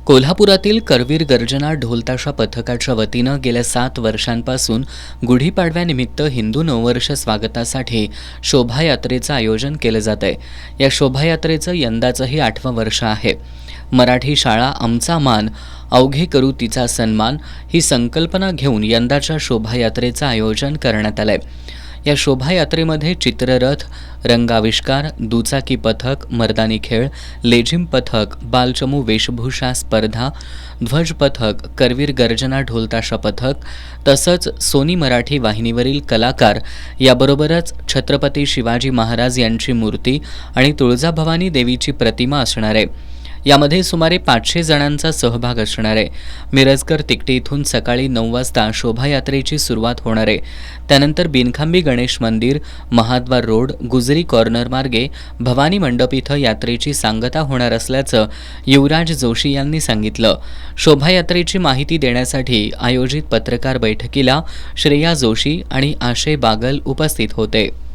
कोल्हापुरातील करवीर गर्जना ढोलताशा पथकाच्या वतीनं गेल्या 7 वर्षांपासून गुढीपाडव्यानिमित्त हिंदू नववर्ष स्वागतासाठी शोभायात्रेचं आयोजन केलं जात आहे. या शोभायात्रेचं यंदाचंही 8वं वर्ष आहे. मराठी शाळा आमचा मान, अवघे करू तिचा सन्मान ही संकल्पना घेऊन यंदाच्या शोभायात्रेचं आयोजन करण्यात आलंय. या शोभायात्रेमध्ये चित्ररथ, रंगाविष्कार, दुचाकी पथक, मर्दानी खेळ, लेझिम पथक, बालचमू वेशभूषा स्पर्धा, ध्वज पथक, करवीर गर्जना ढोलताशा पथक तसंच सोनी मराठी वाहिनीवरील कलाकार याबरोबरच छत्रपती शिवाजी महाराज यांची मूर्ती आणि तुळजाभवानी देवीची प्रतिमा असणार आहे. यामध्ये सुमारे 500 जणांचा सहभाग असणार आहे. मिरजकर तिकटी इथून सकाळी 9 वाजता शोभायात्रेची सुरुवात होणार आहे. त्यानंतर बिनखांबी गणेश मंदिर, महाद्वार रोड, गुजरी कॉर्नर मार्गे भवानी मंडप इथं यात्रेची सांगता होणार असल्याचं युवराज जोशी यांनी सांगितलं. शोभायात्रेची माहिती देण्यासाठी आयोजित पत्रकार बैठकीला श्रेया जोशी आणि आशय बागल उपस्थित होते.